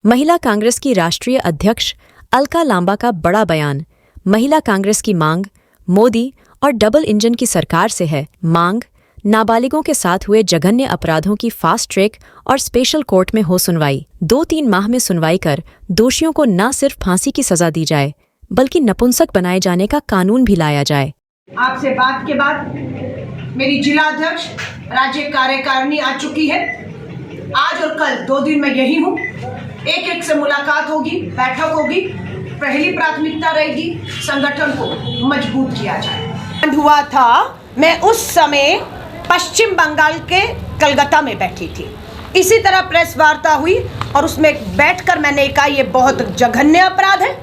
महिला कांग्रेस की राष्ट्रीय अध्यक्ष अलका लांबा का बड़ा बयान। महिला कांग्रेस की मांग मोदी और डबल इंजन की सरकार से है। मांग नाबालिगों के साथ हुए जघन्य अपराधों की फास्ट ट्रैक और स्पेशल कोर्ट में हो सुनवाई। 2-3 माह में सुनवाई कर दोषियों को न सिर्फ फांसी की सजा दी जाए बल्कि नपुंसक बनाए जाने का कानून भी लाया जाए। आपसे बात के बाद मेरी जिला अध्यक्ष राज्य कार्यकारिणी आ चुकी है। आज और कल 2 दिन मैं यही हूँ। एक से मुलाकात होगी, बैठक होगी। पहली प्राथमिकता रहेगी संगठन को मजबूत किया जाए। हुआ था, मैं उस समय पश्चिम बंगाल के कलकत्ता में बैठी थी। इसी तरह प्रेस वार्ता हुई और उसमें बैठकर मैंने कहा ये बहुत जघन्य अपराध है,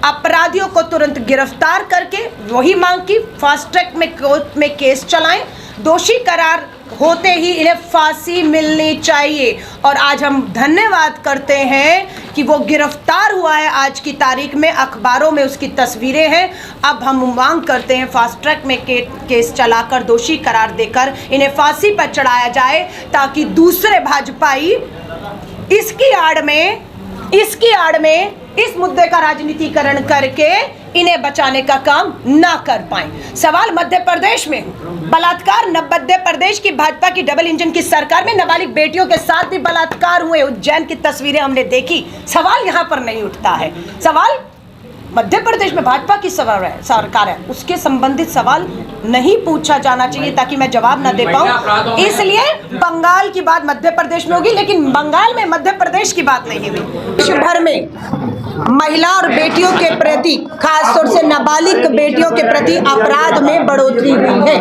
अपराधियों को तुरंत गिरफ्तार करके वही मांग की फास्ट ट्रैक में कोर्ट में केस चलाएं, दोषी करार होते ही इन्हें फांसी मिलनी चाहिए। और आज हम धन्यवाद करते हैं कि वो गिरफ्तार हुआ है। आज की तारीख में अखबारों में उसकी तस्वीरें हैं। अब हम मांग करते हैं फास्ट ट्रैक में केस चलाकर दोषी करार देकर इन्हें फांसी पर चढ़ाया जाए, ताकि दूसरे भाजपाई इसकी आड़ में इस मुद्दे का राजनीतिकरण करके इन्हें बचाने का काम ना कर पाए। सवाल मध्य प्रदेश में बलात्कार, मध्य प्रदेश की भाजपा की डबल इंजन की सरकार में नाबालिग बेटियों के साथ भी बलात्कार हुए। उज्जैन की तस्वीरें हमने देखी। सवाल यहाँ पर नहीं उठता है। सवाल मध्य प्रदेश में भाजपा की सरकार है, उसके संबंधित सवाल नहीं पूछा जाना चाहिए ताकि मैं जवाब ना दे पाऊँ। इसलिए बंगाल की बात मध्य प्रदेश में होगी, लेकिन बंगाल में मध्य प्रदेश की बात नहीं हुई। विश्व भर में महिला और बेटियों के प्रति, खासतौर से नाबालिग बेटियों के प्रति अपराध में बढ़ोतरी हुई है।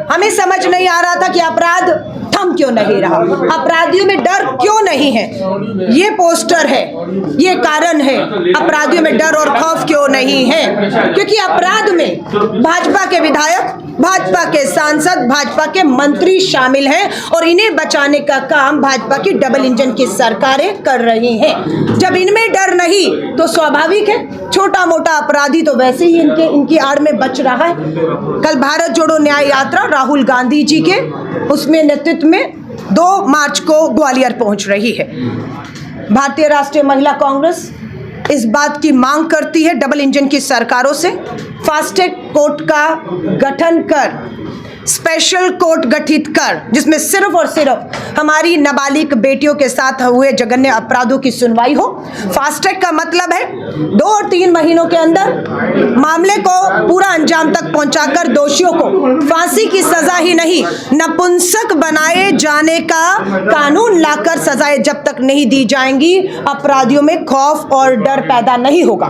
हमें समझ नहीं आ रहा था कि अपराध थम क्यों नहीं रहा, अपराधियों में डर क्यों नहीं है। ये पोस्टर है, ये कारण है अपराधियों में डर और खौफ क्यों नहीं है, क्योंकि अपराध में भाजपा के विधायक, भाजपा के सांसद, भाजपा के मंत्री शामिल हैं और इन्हें बचाने का काम भाजपा की डबल इंजन की सरकारें कर रही हैं। जब इनमें डर नहीं तो स्वाभाविक है छोटा मोटा अपराधी तो वैसे ही इनकी आड़ में बच रहा है। कल भारत जोड़ो न्याय यात्रा राहुल गांधी जी के उसमें नेतृत्व में 2 मार्च को ग्वालियर पहुंच रही है। भारतीय राष्ट्रीय महिला कांग्रेस इस बात की मांग करती है डबल इंजन की सरकारों से, फास्ट ट्रैक कोर्ट का गठन कर, स्पेशल कोर्ट गठित कर, जिसमें सिर्फ और सिर्फ हमारी नाबालिग बेटियों के साथ हुए जघन्य अपराधों की सुनवाई हो। फास्ट ट्रैक का मतलब है 2 और 3 महीनों के अंदर मामले को पूरा अंजाम तक पहुंचाकर दोषियों को फांसी की सजा ही नहीं, नपुंसक बनाए जाने का कानून लाकर सजाएं जब तक नहीं दी जाएंगी, अपराधियों में खौफ और डर पैदा नहीं होगा।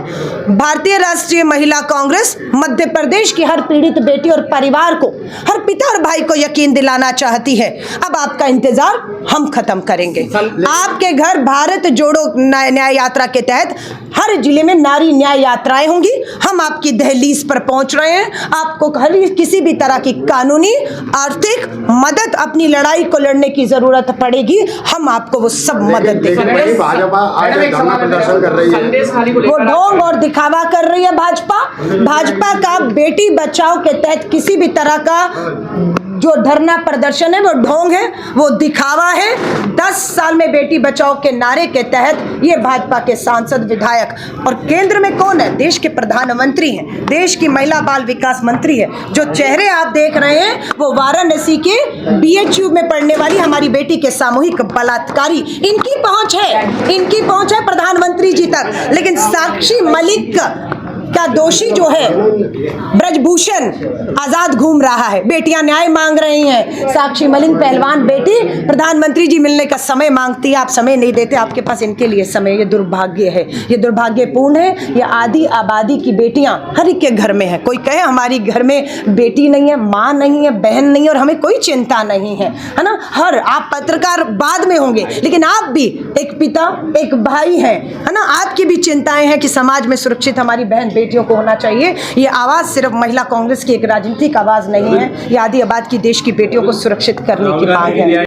भारतीय राष्ट्रीय महिला कांग्रेस मध्य प्रदेश की हर पीड़ित बेटी और परिवार को, हर पिता और भाई को यकीन दिलाना चाहती है। अब आपका इंतजार हम खत्म करेंगे। आपके घर भारत जोड़ो न्याय यात्रा के तहत हर जिले में नारी न्याय यात्राएं होंगी। हम आपकी दहलीज पर पहुंच रहे हैं। आपको किसी भी तरह की कानूनी, आर्थिक मदद, अपनी लड़ाई को लड़ने की जरूरत पड़ेगी, हम आपको वो सब मदद देंगे। वो ढोंग और दिखावा कर रही है भाजपा का बेटी बचाओ के तहत किसी भी तरह का जो धरना प्रदर्शन है वो ढोंग है, वो दिखावा है। 10 साल में बेटी बचाओ के नारे के तहत ये भाजपा के सांसद, विधायक और केंद्र में कौन है? देश के प्रधानमंत्री हैं, देश की महिला बाल विकास मंत्री है। जो चेहरे आप देख रहे हैं वो वाराणसी के BHU में पढ़ने वाली हमारी बेटी के सामूहिक बलात्कारी, इनकी पहुंच है प्रधानमंत्री जी तक। लेकिन साक्षी मलिक का दोषी जो है ब्रजभूषण आजाद घूम रहा है, बेटियां न्याय मांग रही हैं। साक्षी मलिक पहलवान बेटी प्रधानमंत्री जी मिलने का समय मांगती है, आप समय नहीं देते, आपके पास इनके लिए समय। ये दुर्भाग्य है, ये दुर्भाग्यपूर्ण है। ये आधी आबादी की बेटियां हर एक के घर में है। कोई कहे हमारी घर में बेटी नहीं है, माँ नहीं है, बहन नहीं है और हमें कोई चिंता नहीं है, है ना। आप पत्रकार बाद में होंगे, लेकिन आप भी एक पिता, एक भाई हैं, है ना। आपकी भी चिंताएं हैं कि समाज में सुरक्षित हमारी बहन बेटियों को होना चाहिए। ये आवाज सिर्फ महिला कांग्रेस की एक राजनीतिक आवाज नहीं है, ये आधी आबाद की देश की बेटियों को सुरक्षित करने की मांग है।